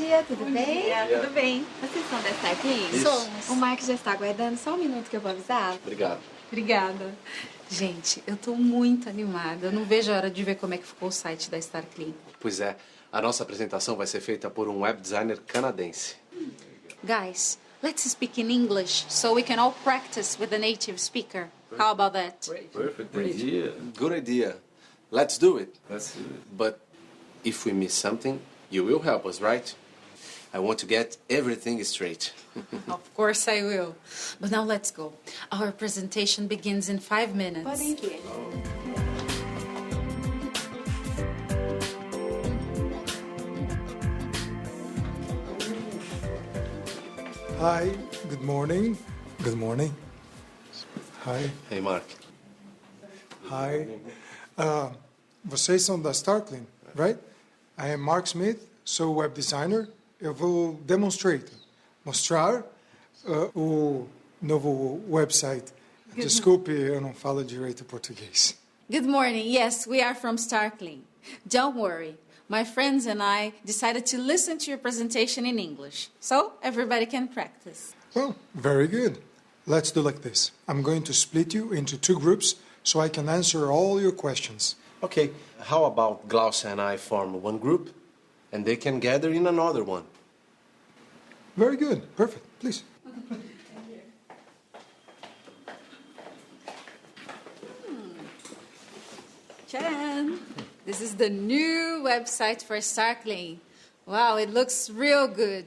dia, tudo bem? Dia, tudo bem. Vocês são da Starkling? Somos. O Mark já está aguardando, só um minuto que eu vou avisar. Obrigado. Obrigada. Gente, eu tô muito animada. Eu não vejo a hora de ver como é que ficou o site da Starkling. Pois é, a nossa apresentação vai ser feita por um web designer canadense. Guys, let's speak in English so we can all practice with a native speaker. How about that? Perfect idea. Good idea. Let's do it. Let's do it. But if we miss something, you will help us, right? I want to get everything straight. Of course I will. But now let's go. Our presentation begins in 5 minutes. Podem ir. Hi, good morning. Good morning. Hi. Hey, Mark. Hi. Vocês são da Starkling, right? I am Mark Smith, sou web designer. Eu vou mostrar o novo website. Desculpe, eu não falo direito português. Good morning. Yes, we are from Starkling. Don't worry. My friends and I decided to listen to your presentation in English, so everybody can practice. Well, very good. Let's do like this. I'm going to split you into 2 groups so I can answer all your questions. Okay, how about Glaucia and I form one group, and they can gather in another one? Very good. Perfect. Please. Tcharam! This is the new website for Starkling. Wow, it looks real good.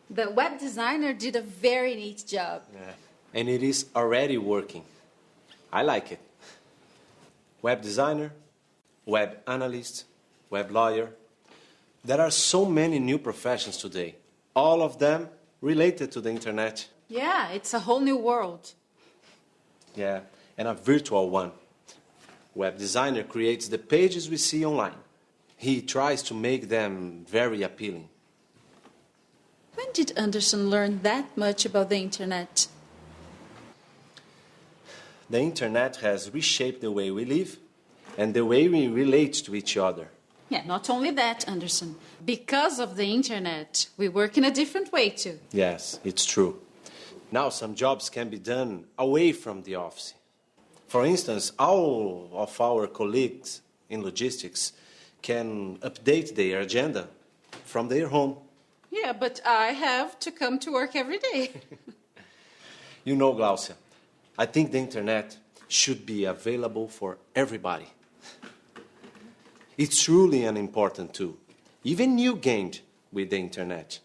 The web designer did a very neat job. Yeah. And it is already working. I like it. Web designer, web analyst, web lawyer. There are so many new professions today, all of them related to the internet. Yeah, it's a whole new world. Yeah, and a virtual one. Web designer creates the pages we see online. He tries to make them very appealing. When did Anderson learn that much about the internet? The internet has reshaped the way we live and the way we relate to each other. Yeah, not only that, Anderson. Because of the internet, we work in a different way too. Yes, it's true. Now some jobs can be done away from the office. For instance, all of our colleagues in logistics can update their agenda from their home. Yeah, but I have to come to work every day. You know, Glaucia, I think the internet should be available for everybody. It's truly an important tool. Even you gained with the internet.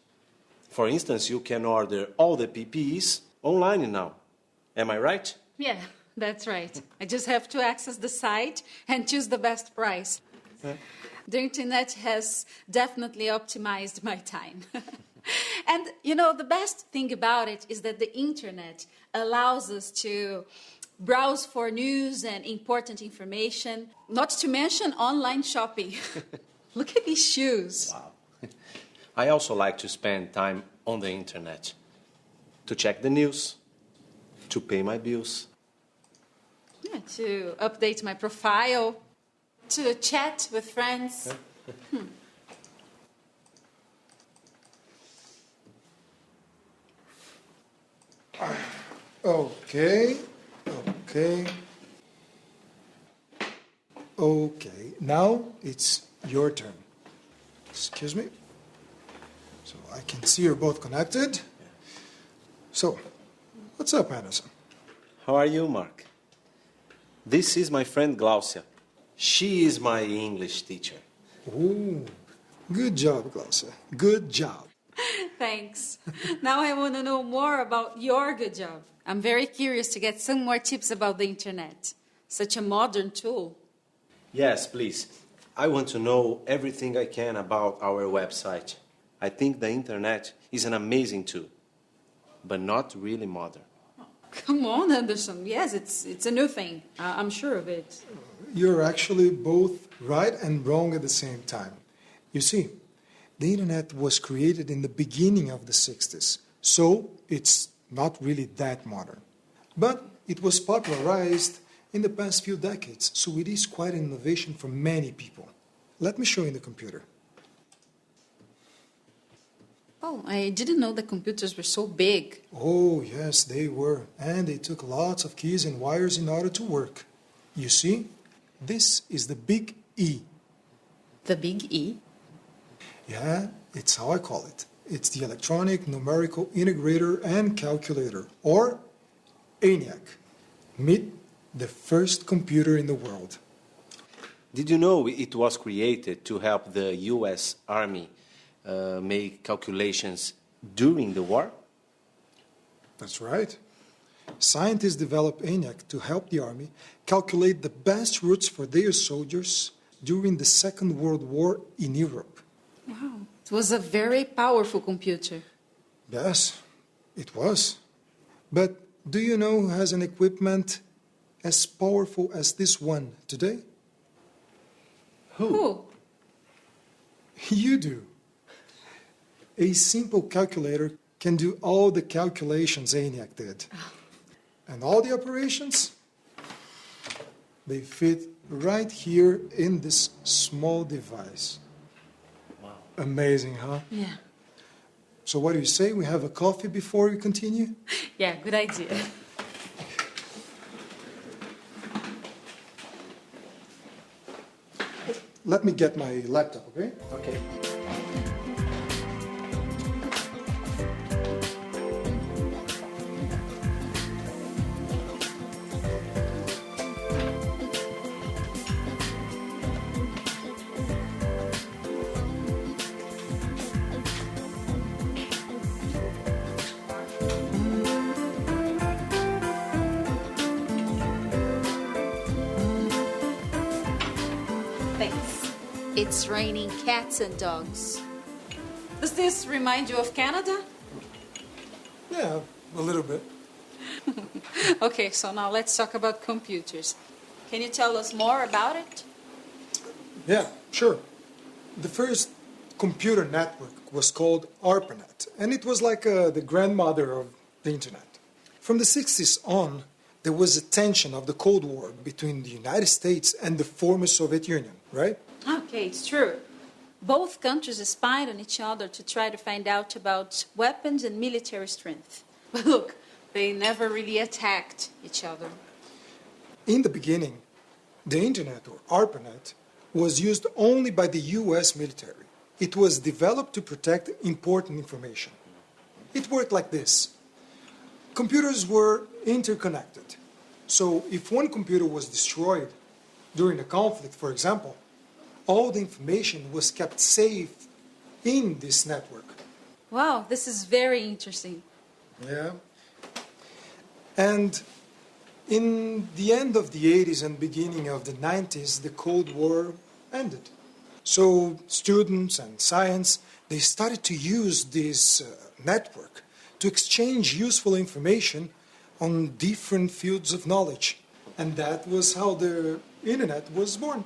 For instance, you can order all the PPEs online now. Am I right? Yeah, that's right. I just have to access the site and choose the best price. The internet has definitely optimized my time. And, you know, the best thing about it is that the internet allows us to browse for news and important information, not to mention online shopping. Look at these shoes. Wow. I also like to spend time on the internet to check the news, to pay my bills. Yeah, to update my profile, to chat with friends. Okay. Now it's your turn. Excuse me. So I can see you're both connected. So, what's up, Anderson? How are you, Mark? This is my friend Glaucia. She is my English teacher. Ooh, good job, Glaucia. Good job. Thanks. Now I want to know more about your good job. I'm very curious to get some more tips about the internet. Such a modern tool. Yes, please. I want to know everything I can about our website. I think the internet is an amazing tool, but not really modern. Come on, Anderson. Yes, it's a new thing. I'm sure of it. You're actually both right and wrong at the same time. You see, the internet was created in the beginning of the 60s, so it's not really that modern. But it was popularized in the past few decades, so it is quite an innovation for many people. Let me show you the computer. Oh, I didn't know that computers were so big. Oh, yes, they were. And they took lots of keys and wires in order to work. You see, this is the big E. The big E? Yeah, it's how I call it. It's the electronic numerical integrator and calculator, or ENIAC. Meet the first computer in the world. Did you know it was created to help the U.S. Army make calculations during the war? That's right. Scientists developed ENIAC to help the Army calculate the best routes for their soldiers during the Second World War in Europe. Wow. It was a very powerful computer. Yes, it was. But do you know who has an equipment as powerful as this one today? Who? You do. A simple calculator can do all the calculations ENIAC did. And all the operations, they fit right here in this small device. Wow. Amazing, huh? Yeah. So what do you say? We have a coffee before we continue? Yeah, good idea. Let me get my laptop, okay? Okay. Thanks. It's raining cats and dogs. Does this remind you of Canada? Yeah, a little bit. Okay, so now let's talk about computers. Can you tell us more about it? Yeah, sure. The first computer network was called ARPANET, and it was like the grandmother of the internet. From the 60s on, there was a tension of the Cold War between the United States and the former Soviet Union, right? Okay, it's true. Both countries spied on each other to try to find out about weapons and military strength. But look, they never really attacked each other. In the beginning, the internet, or ARPANET, was used only by the US military. It was developed to protect important information. It worked like this. Computers were interconnected. So if one computer was destroyed during a conflict, for example, all the information was kept safe in this network. Wow, this is very interesting. Yeah. And in the end of the 80s and beginning of the 90s, the Cold War ended. So students and science, they started to use this network to exchange useful information on different fields of knowledge. And that was how the internet was born.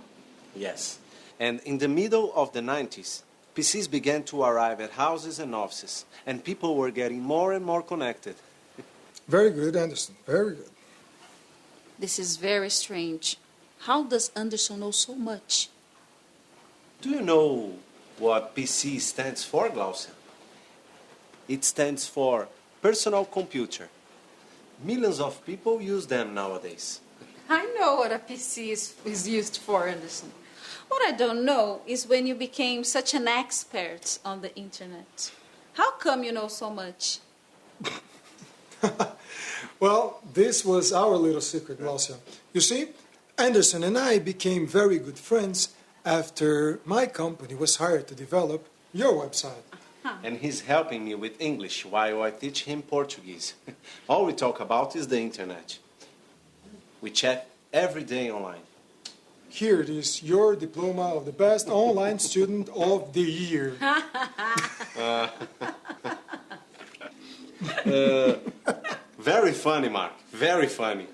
Yes. And in the middle of the 90s, PCs began to arrive at houses and offices, and people were getting more and more connected. Very good, Anderson. Very good. This is very strange. How does Anderson know so much? Do you know what PC stands for, Glaucia? It stands for personal computer. Millions of people use them nowadays. I know what a PC is used for, Anderson. What I don't know is when you became such an expert on the internet. How come you know so much? Well, this was our little secret, Glaucia. You see, Anderson and I became very good friends after my company was hired to develop your website. And he's helping me with English while I teach him Portuguese. All we talk about is the internet. We chat every day online. Here it is, your diploma of the best online student of the year. Very funny, Mark. Very funny.